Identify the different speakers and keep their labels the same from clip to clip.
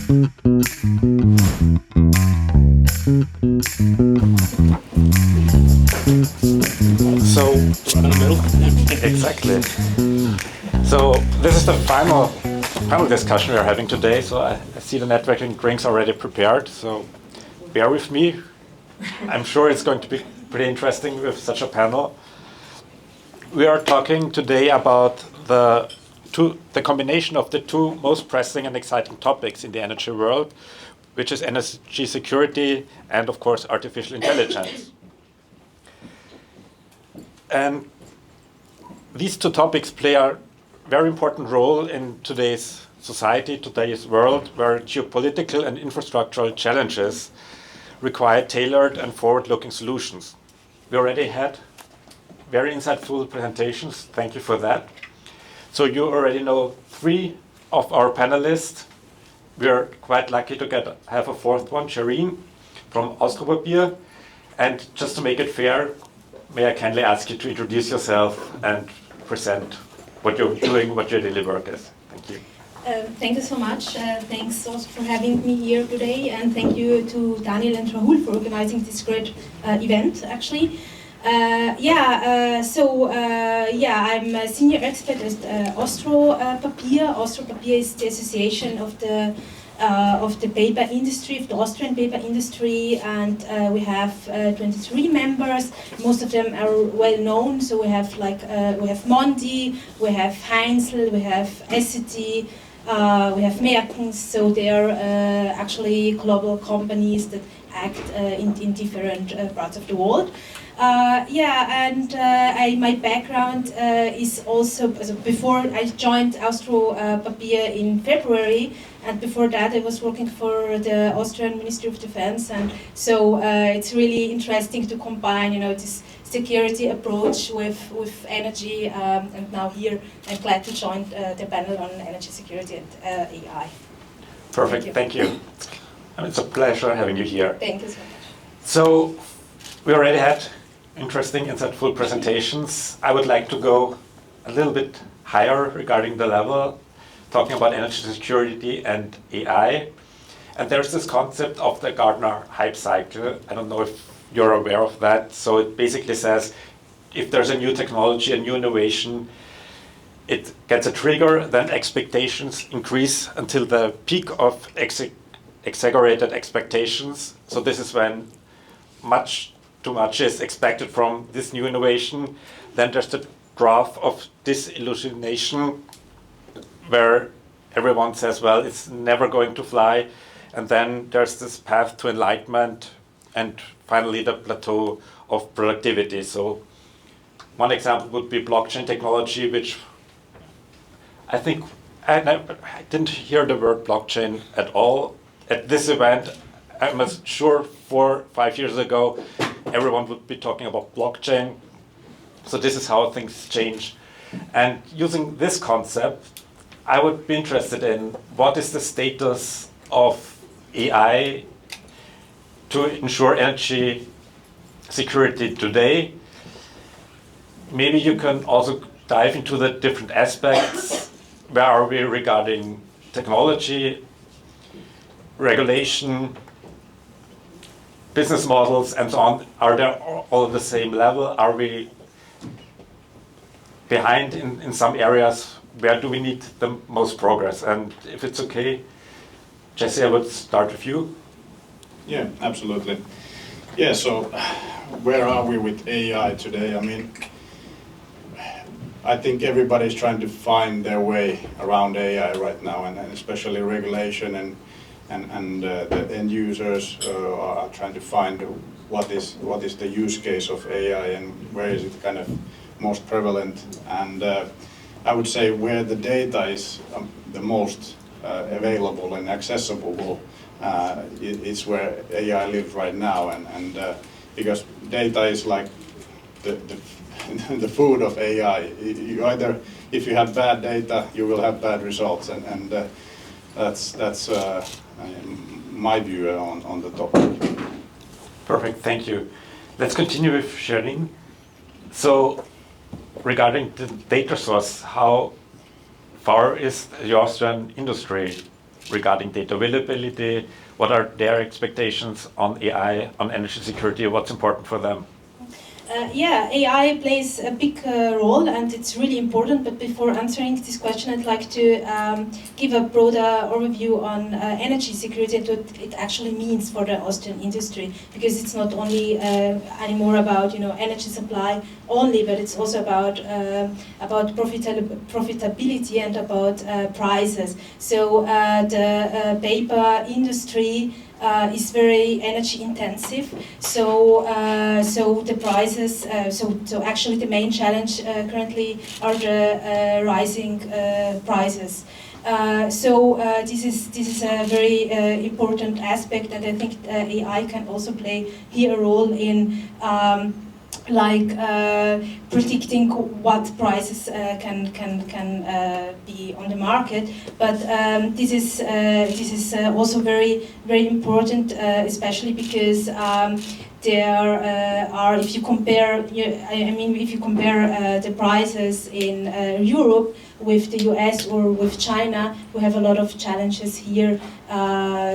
Speaker 1: So, right in the middle. Exactly. So this is the final discussion we are having today. So I see the networking drinks already prepared. So bear with me. I'm sure it's going to be pretty interesting with such a panel. We are talking today about the combination of the two most pressing and exciting topics in the energy world, which is energy security and, of course, artificial intelligence. And these two topics play a very important role in today's society, today's world, where geopolitical and infrastructural challenges require tailored and forward-looking solutions. We already had very insightful presentations. Thank you for that. So you already know 3 of our panelists. We are quite lucky to have a 4th one, Shireen from Austropapier. And just to make it fair, may I kindly ask you to introduce yourself and present what you're doing, what your daily work is. Thank you.
Speaker 2: Thank you so much. Thanks also for having me here today, and thank you to Daniel and Rahul for organizing this great event, actually. I'm a senior expert at Austropapier. Austropapier is the association of the paper industry, of the Austrian paper industry, and we have 23 members. Most of them are well known. So we have we have Mondi, we have Heinzel, we have Essity, we have Mertens. So they are actually global companies that act in different parts of the world. My background is also, before I joined Austropapier in February, and before that I was working for the Austrian Ministry of Defense, and so it's really interesting to combine, this security approach with energy, and now here I'm glad to join the panel on energy security and AI.
Speaker 1: Perfect, thank you. And it's a pleasure having you here.
Speaker 2: Thank you so much.
Speaker 1: So we already had interesting, insightful presentations. I would like to go a little bit higher regarding the level, talking about energy security and AI. And there's this concept of the Gartner hype cycle. I don't know if you're aware of that. So it basically says if there's a new technology, a new innovation, it gets a trigger, then expectations increase until the peak of exaggerated expectations. So this is when too much is expected from this new innovation. Then there's the graph of disillusionation, where everyone says, well, it's never going to fly. And then there's this path to enlightenment, and finally the plateau of productivity. So one example would be blockchain technology, which I think I didn't hear the word blockchain at all at this event. I'm sure 4 or 5 years ago, everyone would be talking about blockchain. So this is how things change. And using this concept, I would be interested in what is the status of AI to ensure energy security today. Maybe you can also dive into the different aspects. Where are we regarding technology, regulation, business models, and so on? Are they all at the same level? Are we behind in some areas? Where do we need the most progress? And if it's okay, Jesse, I would start with you.
Speaker 3: Yeah, absolutely. Yeah, so where are we with AI today? I mean, I think everybody's trying to find their way around AI right now, and especially regulation and the end users are trying to find what is the use case of AI and where is it kind of most prevalent. And I would say where the data is the most available and accessible is where AI lives right now, and because data is like the food of AI. You either, if you have bad data, you will have bad results, and that's my view on the topic.
Speaker 1: Perfect, thank you. Let's continue with Shireen. So, regarding the data source, how far is the Austrian industry regarding data availability? What are their expectations on AI, on energy security? What's important for them?
Speaker 2: Yeah, AI plays a big role and it's really important, but before answering this question I'd like to give a broader overview on energy security and what it actually means for the Austrian industry, because it's not only anymore about energy supply only, but it's also about profitability and about prices. So the paper industry is very energy intensive, so the prices. So actually, the main challenge currently are the rising prices. This is a very important aspect, and I think AI can also play here a role in. Predicting what prices can be on the market, but this is also very important, especially because there are, if you compare, if you compare the prices in Europe with the US or with China, we have a lot of challenges here.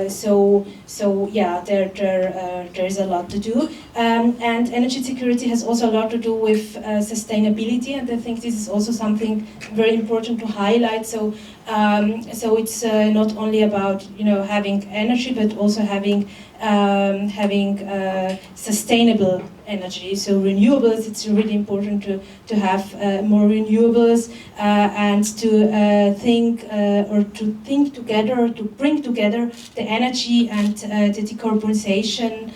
Speaker 2: So yeah, there is a lot to do, and energy security has also a lot to do with sustainability, and I think this is also something very important to highlight. So it's not only about having energy, but also having sustainable energy. So renewables, it's really important to have more renewables and to think together, to bring together the energy and the decarbonization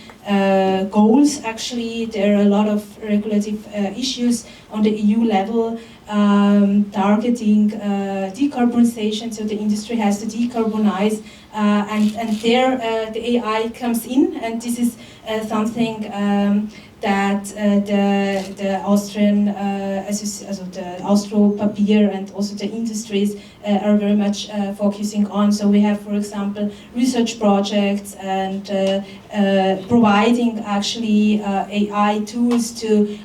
Speaker 2: goals. Actually, there are a lot of regulative issues on the EU level targeting decarbonization, so the industry has to decarbonize, and there the AI comes in, and this is something that the Austrian, the Austro Papier and also the industries are very much focusing on. So we have, for example, research projects and providing actually AI tools to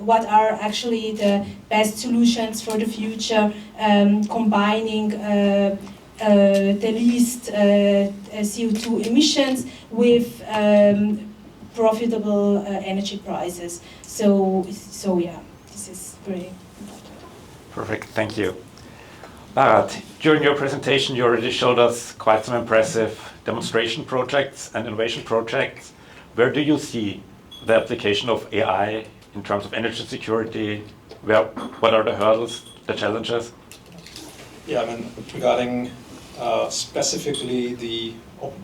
Speaker 2: what are actually the best solutions for the future, combining the least CO2 emissions with profitable energy prices. So yeah, this is very important.
Speaker 1: Perfect, thank you. Bharat, during your presentation you already showed us quite some impressive demonstration projects and innovation projects. Where do you see the application of AI in terms of energy security? What are the hurdles, the challenges?
Speaker 4: Yeah, I mean, regarding specifically the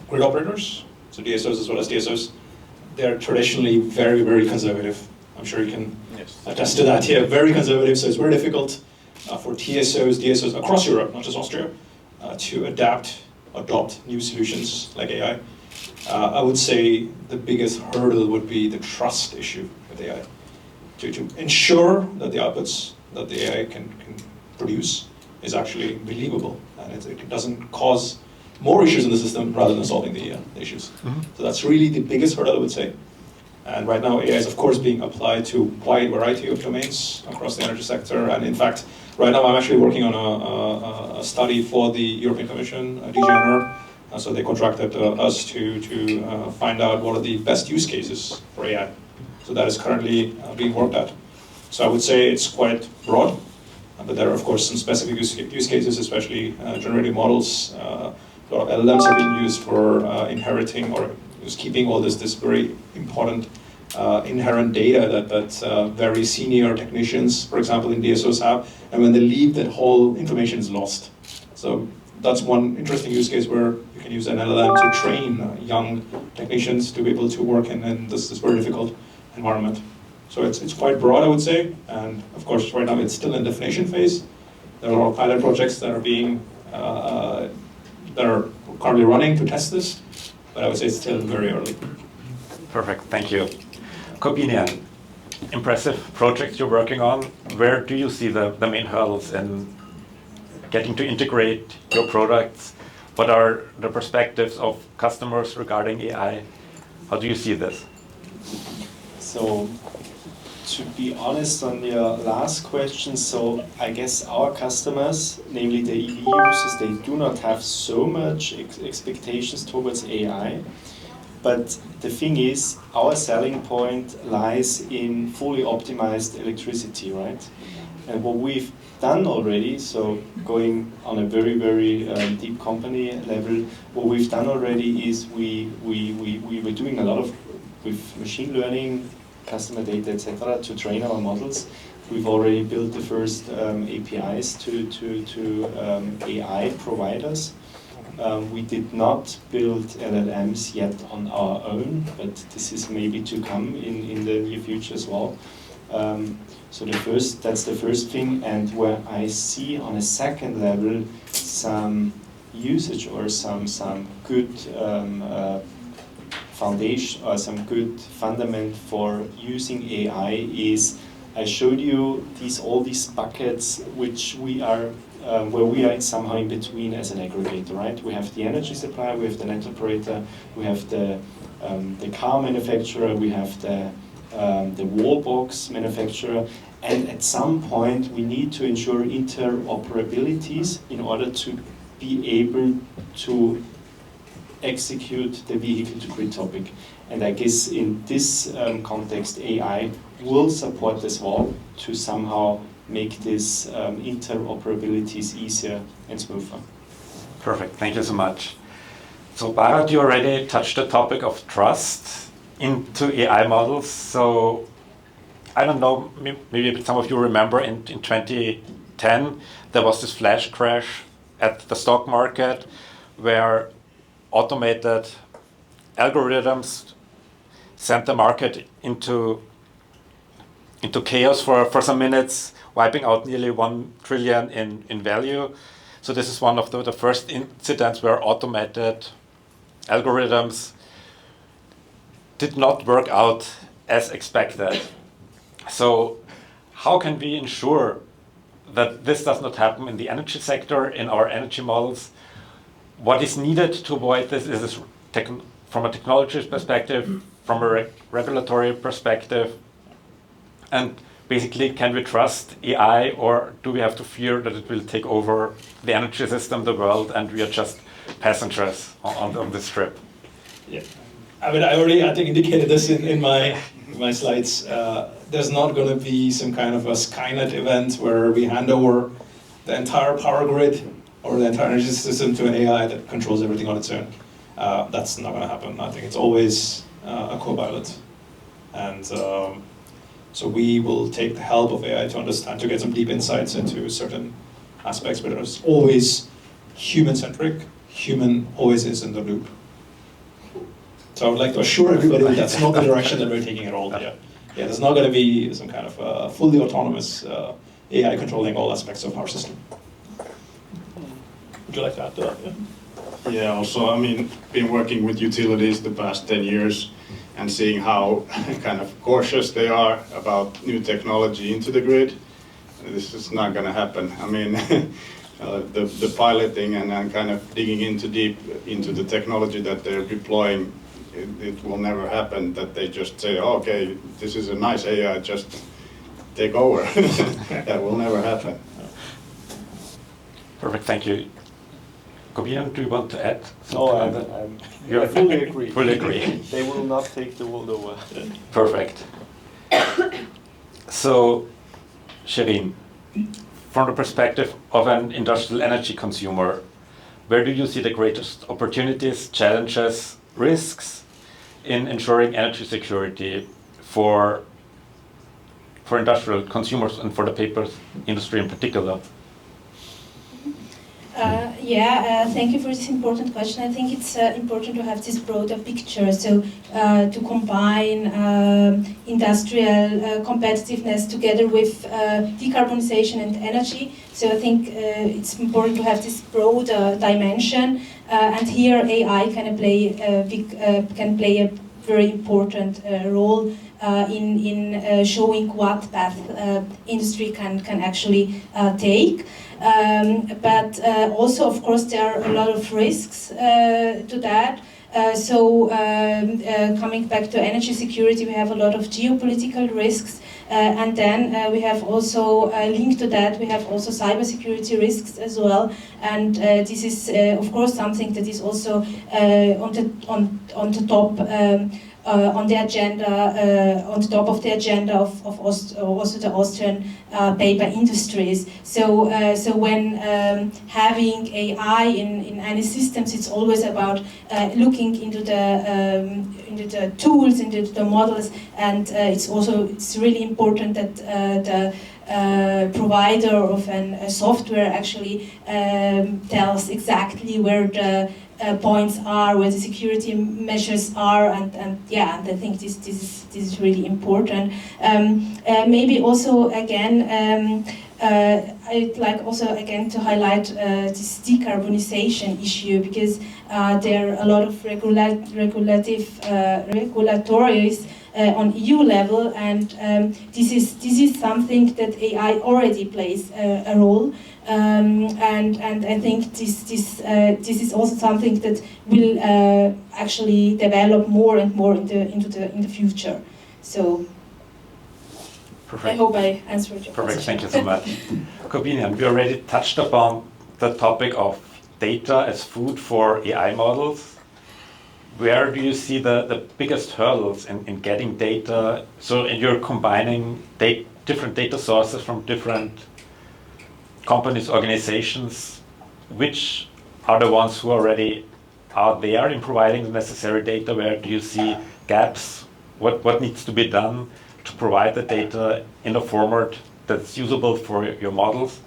Speaker 4: grid operators, so DSOs as well as DSOs, they're traditionally very, very conservative. I'm sure you can attest to that here. Very conservative, so it's very difficult for TSOs, DSOs across Europe, not just Austria, to adopt new solutions like AI. I would say the biggest hurdle would be the trust issue with AI. To ensure that the outputs that the AI can produce is actually believable and it doesn't cause more issues in the system rather than solving the issues. Mm-hmm. So that's really the biggest hurdle, I would say. And right now AI is of course being applied to a wide variety of domains across the energy sector. And in fact, right now I'm actually working on a study for the European Commission, DG. So they contracted us to find out what are the best use cases for AI. So that is currently being worked at. So I would say it's quite broad, but there are of course some specific use cases, especially generative models. A lot of LLMs are being used for inheriting or just keeping all this very important inherent data that very senior technicians, for example, in DSOs have, and when they leave, that whole information is lost. So that's one interesting use case where you can use an LLM to train young technicians to be able to work in this very difficult environment. So it's quite broad, I would say, and of course right now it's still in definition phase. There are pilot projects that are being that are currently running to test this, but I would say it's still very early.
Speaker 1: Perfect, thank you. Corbinian, impressive projects you're working on. Where do you see the main hurdles in getting to integrate your products? What are the perspectives of customers regarding AI? How do you see this?
Speaker 5: So to be honest on your last question, so I guess our customers, namely the EV users, they do not have so much expectations towards AI. But the thing is, our selling point lies in fully optimized electricity, right? And what we've done already, so going on a very, very deep company level, what we've done already is we were doing a lot of with machine learning, customer data, etc., to train our models. We've already built the first APIs to AI providers. We did not build LLMs yet on our own, but this is maybe to come in the near future as well. So that's the first thing, and where I see on a second level some usage or some good foundation or some good fundament for using AI is, I showed you all these buckets which we are where we are somehow in between as an aggregator, right? We have the energy supplier, we have the net operator, we have the car manufacturer, we have the wall box manufacturer, and at some point we need to ensure interoperabilities in order to be able to execute the vehicle-to-grid topic. And I guess in this context, AI will support as well to somehow make this interoperabilities easier and smoother.
Speaker 1: Perfect, thank you so much. So Bharat, you already touched the topic of trust into AI models. So I don't know, maybe some of you remember in 2010, there was this flash crash at the stock market where automated algorithms sent the market into chaos for some minutes, wiping out nearly 1 trillion in value. So this is one of the first incidents where automated algorithms did not work out as expected. So how can we ensure that this does not happen in the energy sector, in our energy models? What is needed to avoid this? Is this from a technology perspective, from a regulatory perspective? And basically, can we trust AI, or do we have to fear that it will take over the energy system, the world, and we are just passengers on this trip?
Speaker 4: Yeah, I mean, I think indicated this in my slides. There's not going to be some kind of a Skynet event where we hand over the entire power grid or the entire energy system to an AI that controls everything on its own. That's not going to happen. I think it's always a co-pilot. And so we will take the help of AI to understand, to get some deep insights into certain aspects, but it's always human-centric. Human always is in the loop. So I would like to assure everybody that that's not the direction that we're taking at all. Yeah, there's not going to be some kind of fully autonomous AI controlling all aspects of our system. Would you like to add to that?
Speaker 3: Yeah, also, I mean, been working with utilities the past 10 years and seeing how kind of cautious they are about new technology into the grid. This is not going to happen. I mean, the piloting and kind of digging into deep into the technology that they're deploying, it will never happen that they just say, oh, okay, this is a nice AI, just take over. That will never happen.
Speaker 1: Perfect, thank you. Kobian, do you want to add
Speaker 5: No, I fully agree.
Speaker 1: Fully agree.
Speaker 5: They will not take the world over.
Speaker 1: Perfect. So, Shirin, from the perspective of an industrial energy consumer, where do you see the greatest opportunities, challenges, risks in ensuring energy security for industrial consumers and for the paper industry in particular?
Speaker 2: Thank you for this important question. I think it's important to have this broader picture, so to combine industrial competitiveness together with decarbonization and energy. So I think it's important to have this broader dimension, and here AI can play a very important role in showing what path industry can actually take. But also, of course, there are a lot of risks to that. So coming back to energy security, we have a lot of geopolitical risks. And then we have also linked to that, we have also cybersecurity risks as well. And this is, of course, something that is also on the top on the agenda, on the top of the agenda of also the Austrian paper industries. So, when having AI in any systems, it's always about looking into the tools, into the models, and it's really important that the provider of a software actually tells exactly where the points are, where the security measures are, and I think this is really important. Maybe also again, I'd like also again to highlight this decarbonization issue, because there are a lot of regulatories on EU level, and this is something that AI already plays a role. And I think this is also something that will actually develop more and more in the future. So
Speaker 1: Perfect.
Speaker 2: I hope I answered your
Speaker 1: Perfect.
Speaker 2: question.
Speaker 1: Thank you so much. Corbinian, we already touched upon the topic of data as food for AI models. Where do you see the biggest hurdles in getting data? So you're combining different data sources from different companies, organizations. Which are the ones who already are there in providing the necessary data? Where do you see gaps? What needs to be done to provide the data in a format that's usable for your models?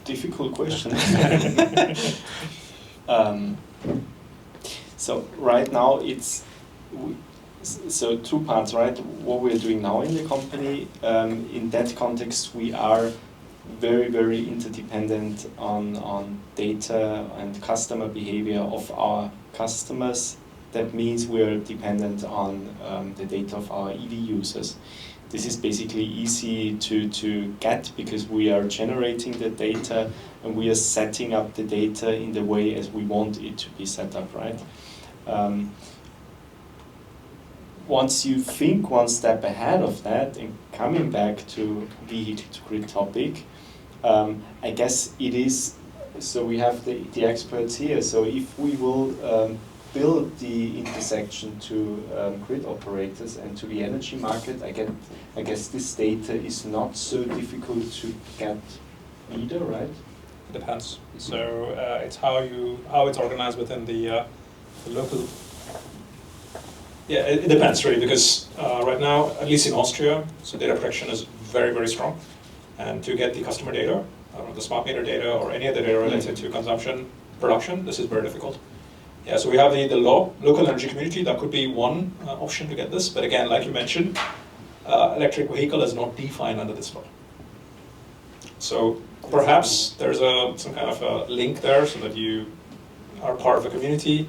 Speaker 5: Difficult question. So right now so two parts, right? What we're doing now in the company, in that context, we are very, very interdependent on data and customer behavior of our customers. That means we're dependent on the data of our EV users. This is basically easy to get because we are generating the data and we are setting up the data in the way as we want it to be set up, right? Once you think one step ahead of that and coming back to vehicle-to-grid topic, I guess it is, so we have the experts here, so if we will build the intersection to grid operators and to the energy market, I guess this data is not so difficult to get either, right?
Speaker 4: It depends. So it's how it's organized within the local. Yeah, it depends really, because right now, at least in Austria, so data protection is very, very strong, and to get the customer data, the smart meter data, or any other data related to consumption, production, this is very difficult. Yeah, so we have the local energy community. That could be one option to get this. But again, like you mentioned, electric vehicle is not defined under this law. So perhaps there's some kind of a link there, so that you are part of a community.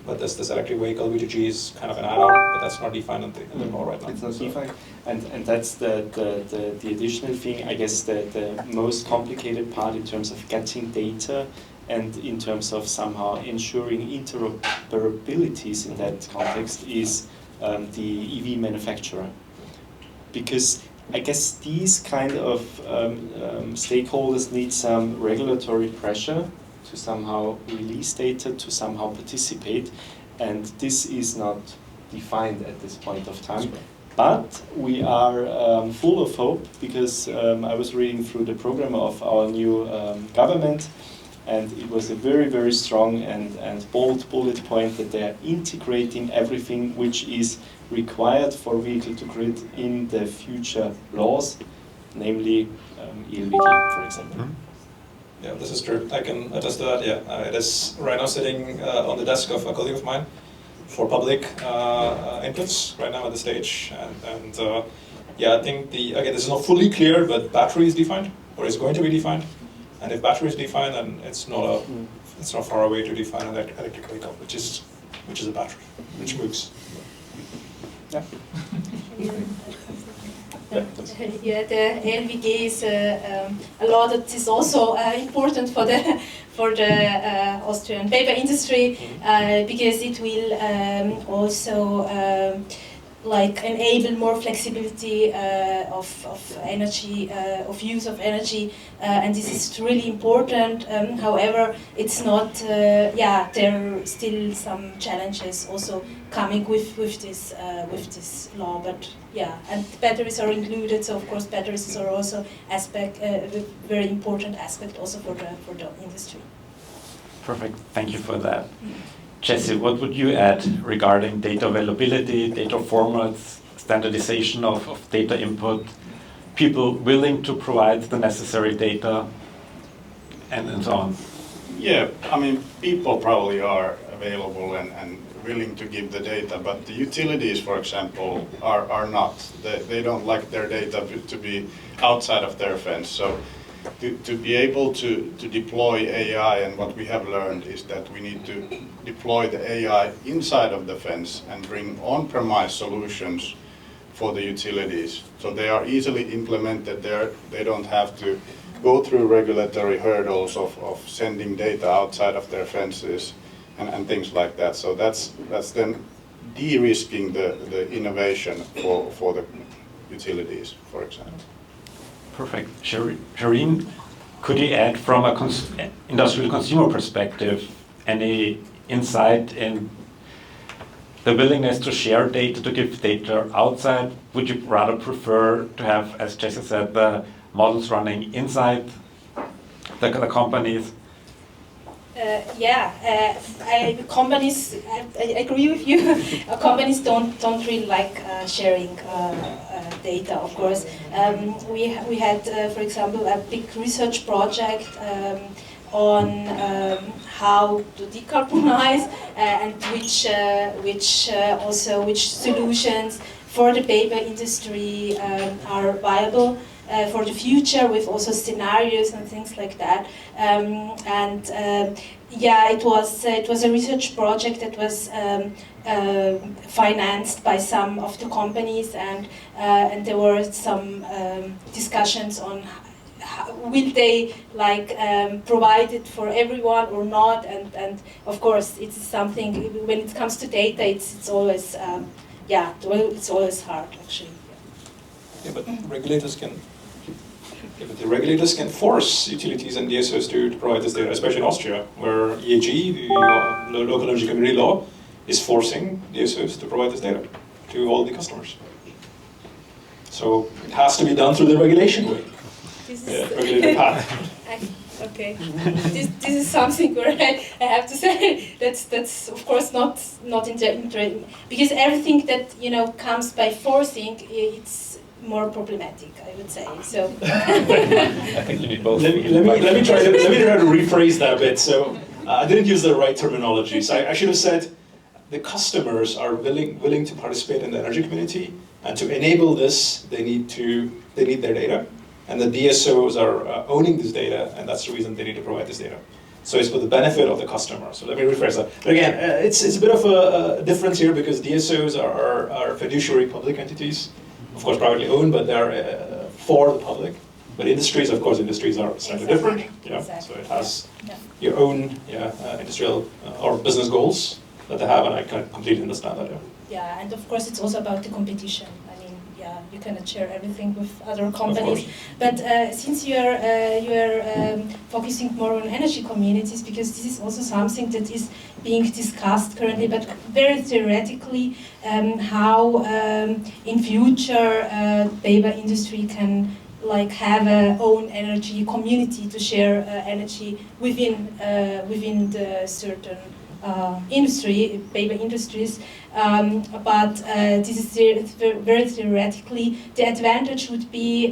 Speaker 4: But this electric vehicle V2G is kind of an add-on, but that's not defined in the law right now.
Speaker 5: It's not defined, and that's the additional thing. I guess the most complicated part in terms of getting data, and in terms of somehow ensuring interoperabilities in that context, is the EV manufacturer. Because I guess these kind of stakeholders need some regulatory pressure to somehow release data, to somehow participate, and this is not defined at this point of time. But we are full of hope, because I was reading through the program of our new government, and it was a very, very strong and bold bullet point that they are integrating everything which is required for vehicle-to-grid in the future laws, namely ELVD, for example.
Speaker 1: Mm-hmm.
Speaker 4: Yeah, this is true. I can attest to that, yeah. It is right now sitting on the desk of a colleague of mine for public inputs right now at the stage. And yeah, I think again, this is not fully clear, but battery is defined, or is going to be defined. And if battery is defined, then it's not far away to define an electric vehicle, which is a battery, which moves.
Speaker 5: Yeah.
Speaker 2: Yeah, the LVG is a law that is also important for the Austrian paper industry because it will also like enable more flexibility of energy, of use of energy, and this is really important. However, it's not. Yeah, there are still some challenges also coming with this law. But yeah, and batteries are included. So of course, batteries are also aspect, very important aspect also for the industry.
Speaker 1: Perfect. Thank you for that. Jesse, what would you add regarding data availability, data formats, standardization of data input, people willing to provide the necessary data, and so on?
Speaker 3: Yeah, I mean, people probably are available and willing to give the data, but the utilities, for example, are not. They don't like their data to be outside of their fence. So to be able to deploy AI, and what we have learned is that we need to deploy the AI inside of the fence and bring on-premise solutions for the utilities. So they are easily implemented there. They don't have to go through regulatory hurdles of sending data outside of their fences and things like that. So that's then de-risking the innovation for the utilities, for example.
Speaker 1: Perfect. Shireen, could you add from a industrial consumer perspective any insight in the willingness to share data, to give data outside? Would you rather prefer to have, as Jesse said, the models running inside the companies?
Speaker 2: Companies. I agree with you. Companies don't really like sharing data. Of course, we had, for example, a big research project on how to decarbonize and which solutions for the paper industry are viable for the future, with also scenarios and things like that. Yeah, it was a research project that was financed by some of the companies, and there were some discussions on will they provide it for everyone or not, and of course it's something, when it comes to data, it's always it's always hard actually.
Speaker 4: Yeah, but regulators can. Yeah, but the regulators can force utilities and DSOs to provide this data, especially in Austria, where EAG, the local energy community law, is forcing DSOs to provide this data to all the customers. So it has to be done through the regulation way. Regulated path.
Speaker 2: Okay, this is something where I have to say that's of course not because everything that comes by forcing, it's more problematic, I would say. So
Speaker 1: I think you need both.
Speaker 4: Let me try to rephrase that a bit. So I didn't use the right terminology. So I should have said the customers are willing to participate in the energy community, and to enable this, they need their data, and the DSOs are owning this data, and that's the reason they need to provide this data. So it's for the benefit of the customer. So let me rephrase that. But again, it's a bit of a difference here, because DSOs are fiduciary public entities, of course privately owned, but they're for the public. But industries, of course, are slightly different. Yeah.
Speaker 2: Exactly.
Speaker 4: So it has your own industrial or business goals that they have, and I can completely understand that.
Speaker 2: Yeah, and of course it's also about the competition. I mean, you cannot share everything with other companies. But since you are focusing more on energy communities, because this is also something that is being discussed currently, but very theoretically, how in future paper industry can have a own energy community to share energy within the certain industry, paper industries, but this is very theoretically. The advantage would be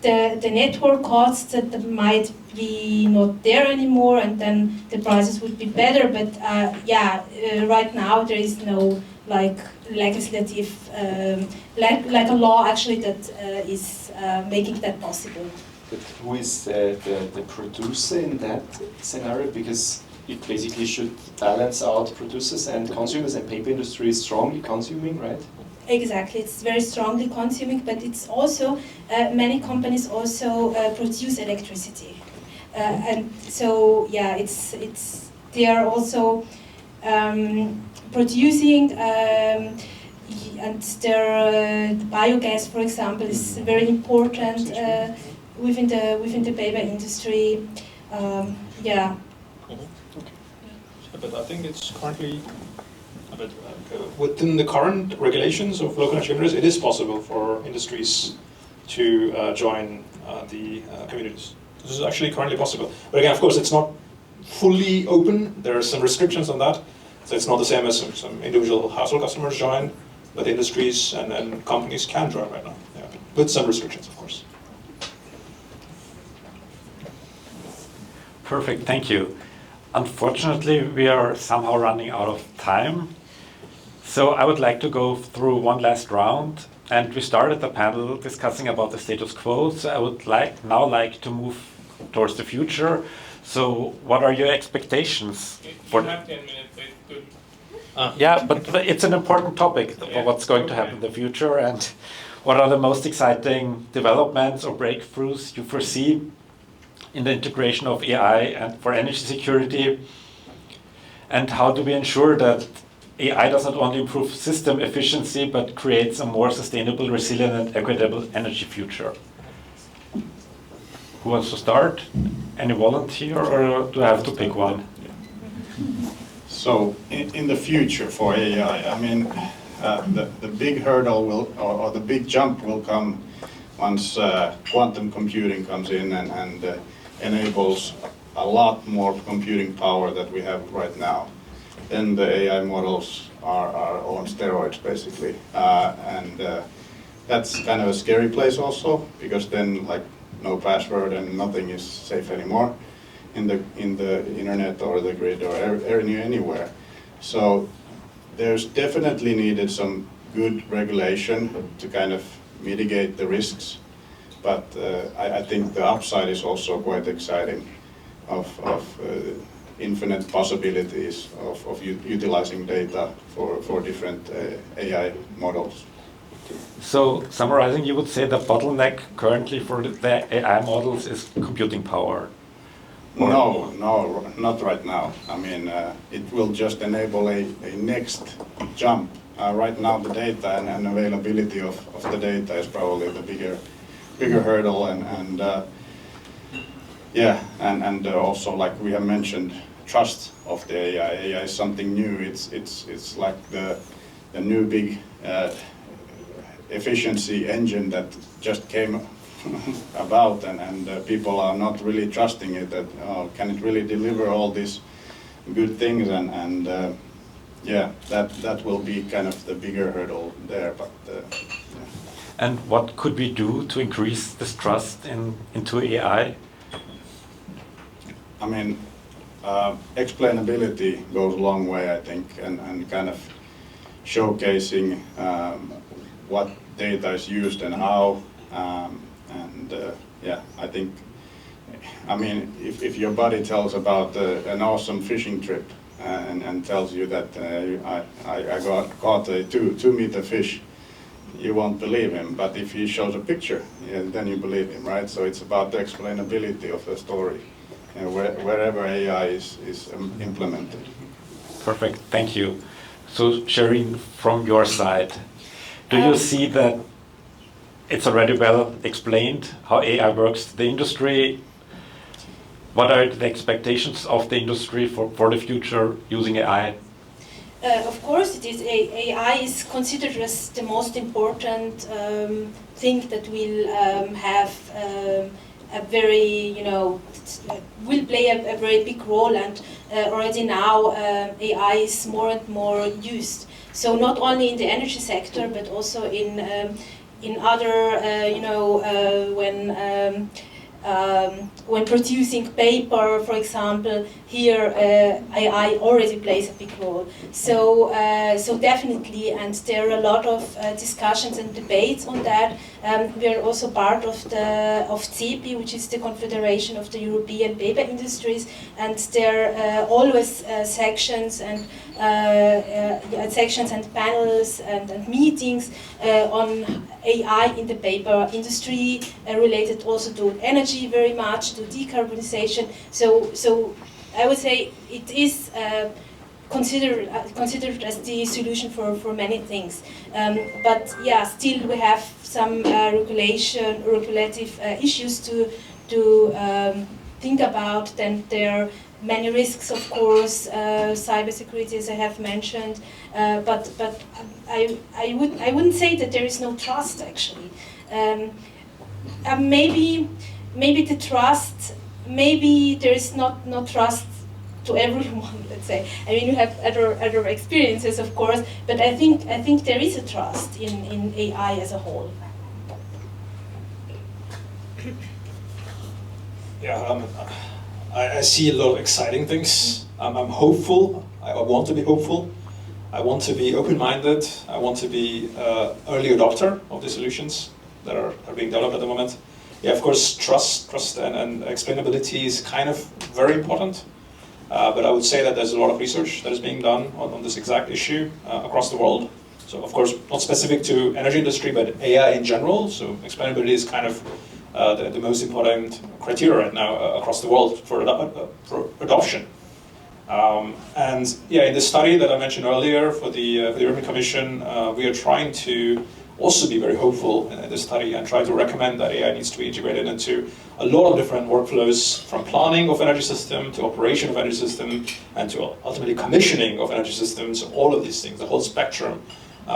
Speaker 2: the network costs that might be not there anymore, and then the prices would be better. But right now there is no legislative like a law actually that is making that possible.
Speaker 5: But who is the producer in that scenario? Because it basically should balance out producers and consumers, and paper industry is strongly consuming, right?
Speaker 2: Exactly, it's very strongly consuming, but it's also, many companies also produce electricity. And so, yeah, they are also producing, and their biogas, for example, is very important within the paper industry. Yeah.
Speaker 4: But I think it's currently, within the current regulations of local energy generators, it is possible for industries to join the communities. This is actually currently possible. But again, of course, it's not fully open. There are some restrictions on that. So it's not the same as some individual household customers join, but industries and companies can join right now, yeah, with some restrictions, of course.
Speaker 1: Perfect, thank you. Unfortunately, we are somehow running out of time. So I would like to go through one last round. And we started the panel discussing about the status quo. So I would now like to move towards the future. So what are your expectations?
Speaker 6: You have 10 minutes, so it's good.
Speaker 1: Yeah, but it's an important topic for what's going to happen in the future, and what are the most exciting developments or breakthroughs you foresee in the integration of AI and for energy security, and how do we ensure that AI does not only improve system efficiency but creates a more sustainable, resilient and equitable energy future? Who wants to start? Any volunteer, or do I have to pick one?
Speaker 3: So in the future for AI, I mean, the big hurdle will, or the big jump will come once quantum computing comes in and enables a lot more computing power that we have right now. Then the AI models are on steroids, basically. And that's kind of a scary place also, because then like no password and nothing is safe anymore in the internet or the grid or anywhere. So there's definitely needed some good regulation to kind of mitigate the risks. But I think the upside is also quite exciting of infinite possibilities of utilizing data for different AI models.
Speaker 1: So summarizing, you would say the bottleneck currently for the AI models is computing power?
Speaker 3: No, not right now. I mean, it will just enable a next jump. Right now the data and availability of the data is probably the bigger hurdle, and also, like we have mentioned, trust of the AI. AI is something new. It's like the new big efficiency engine that just came about, and people are not really trusting it. That can it really deliver all these good things? And that will be kind of the bigger hurdle there. But
Speaker 1: And what could we do to increase this trust into AI?
Speaker 3: I mean, explainability goes a long way, I think, and kind of showcasing what data is used and how. I think, I mean, if your buddy tells about an awesome fishing trip and tells you that I caught a 2-meter fish, you won't believe him. But if he shows a picture, then you believe him, right? So it's about the explainability of the story, wherever AI is implemented.
Speaker 1: Perfect, thank you. So Shireen, from your side, do you see that it's already well explained how AI works in the industry? What are the expectations of the industry for the future using AI?
Speaker 2: Of course, it is. AI is considered as the most important thing that will have a very, will play a very big role, and already now AI is more and more used. So not only in the energy sector, but also in other, when producing paper, for example, here AI already plays a big role. So definitely, and there are a lot of discussions and debates on that. We are also part of CEE, which is the Confederation of the European Paper Industries, and there are always sections and sections and panels and meetings on AI in the paper industry, related also to energy very much, to decarbonization. So I would say it is considered as the solution for many things. But yeah, still we have some regulative issues to think about. Then there are many risks, of course, cybersecurity, as I have mentioned. But I wouldn't say that there is no trust, actually. Maybe the trust. Maybe there is not trust to everyone. Let's say. I mean, you have other experiences, of course, but I think there is a trust in AI as a whole.
Speaker 4: Yeah, I see a lot of exciting things. I'm hopeful. I want to be hopeful. I want to be open-minded. I want to be early adopter of the solutions that are being developed at the moment. Yeah, of course, trust and explainability is kind of very important. But I would say that there's a lot of research that is being done on this exact issue across the world. So, of course, not specific to energy industry, but AI in general. So explainability is kind of the most important criteria right now across the world for adoption. And yeah, in the study that I mentioned earlier for the European Commission, we are trying to also be very hopeful in this study and try to recommend that AI needs to be integrated into a lot of different workflows, from planning of energy system to operation of energy system and to ultimately commissioning of energy systems, all of these things, the whole spectrum.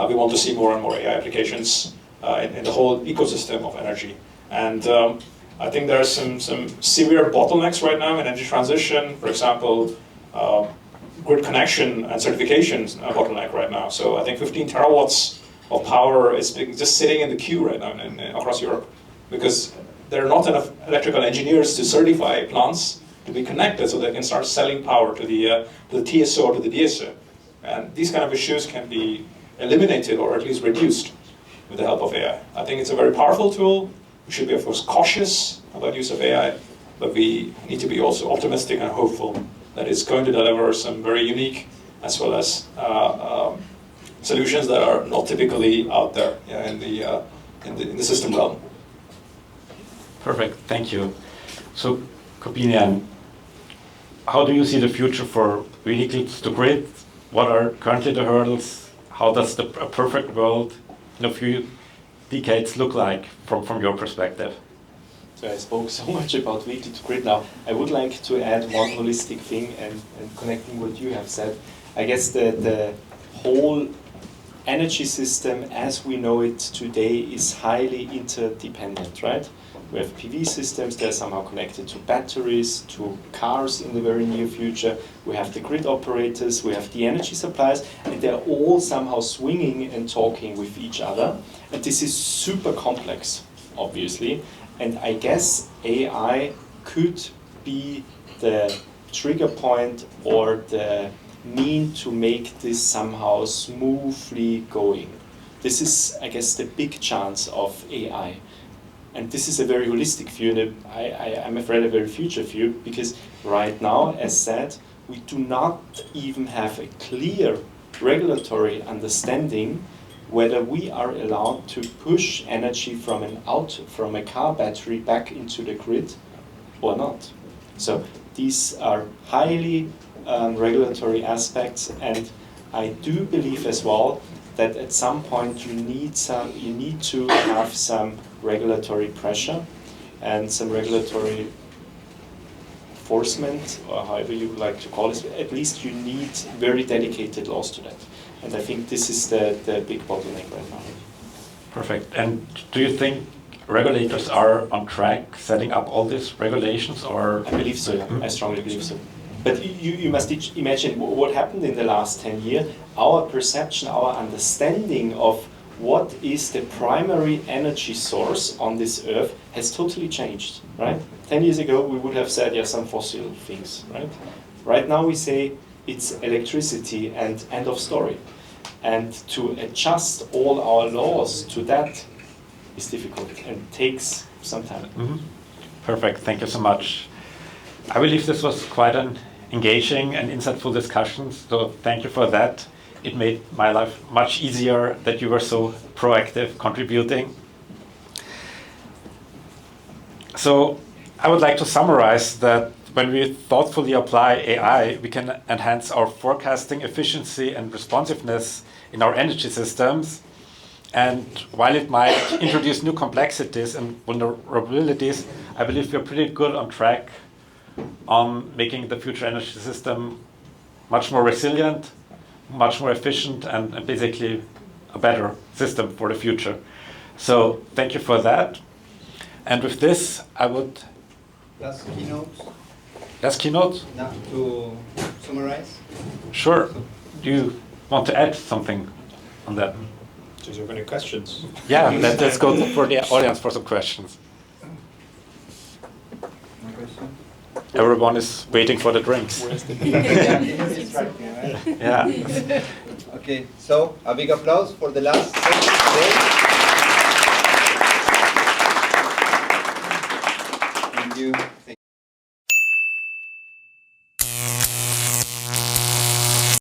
Speaker 4: We want to see more and more AI applications in the whole ecosystem of energy. And I think there are some severe bottlenecks right now in energy transition. For example, grid connection and certifications bottleneck right now. So I think 15 terawatts of power is just sitting in the queue right now across Europe, because there are not enough electrical engineers to certify plants to be connected so they can start selling power to the TSO or to the DSO. And these kind of issues can be eliminated or at least reduced with the help of AI. I think it's a very powerful tool. We should be, of course, cautious about use of AI, but we need to be also optimistic and hopeful that it's going to deliver some very unique as well as solutions that are not typically out there in the system realm.
Speaker 1: Perfect, thank you. So, Kopinian, how do you see the future for vehicles to grid? What are currently the hurdles? How does a perfect world in a few decades look like from your perspective?
Speaker 5: So I spoke so much about vehicle to grid now. I would like to add one holistic thing and connecting what you have said. I guess the whole energy system as we know it today is highly interdependent, right? We have PV systems, they're somehow connected to batteries, to cars in the very near future. We have the grid operators, we have the energy suppliers, and they're all somehow swinging and talking with each other. And this is super complex, obviously. And I guess AI could be the trigger point or the mean to make this somehow smoothly going. This is, I guess, the big chance of AI. And this is a very holistic view, and I'm afraid a very future view, because right now, as said, we do not even have a clear regulatory understanding whether we are allowed to push energy from a car battery back into the grid or not. So these are highly regulatory aspects, and I do believe as well that at some point you need to have some regulatory pressure and some regulatory enforcement, or however you would like to call it. At least you need very dedicated laws to that. And I think this is the big bottleneck right now.
Speaker 1: Perfect. And do you think regulators are on track setting up all these regulations, or?
Speaker 5: I believe so, yeah. I strongly believe so. But you must imagine what happened in the last 10 years. Our perception, our understanding of what is the primary energy source on this earth has totally changed, right? 10 years ago, we would have said, yeah, some fossil things, right? Right now we say it's electricity and end of story. And to adjust all our laws to that is difficult and takes some time.
Speaker 1: Mm-hmm. Perfect, thank you so much. I believe this was quite an engaging and insightful discussions. So thank you for that. It made my life much easier that you were so proactive, contributing. So I would like to summarize that when we thoughtfully apply AI, we can enhance our forecasting efficiency and responsiveness in our energy systems. And while it might introduce new complexities and vulnerabilities, I believe we're pretty good on track on making the future energy system much more resilient, much more efficient, and basically a better system for the future. So thank you for that. And with this, I would...
Speaker 7: Last keynote.
Speaker 1: Last keynote?
Speaker 7: Now to summarize.
Speaker 1: Sure. Do you want to add something on that?
Speaker 4: Do you have any questions?
Speaker 1: Yeah, let's go for the audience for some questions.
Speaker 7: No question?
Speaker 3: Everyone is waiting for the drinks.
Speaker 7: It's right here, right?
Speaker 3: Yeah.
Speaker 7: Okay, so a big applause for the last session today. Thank you.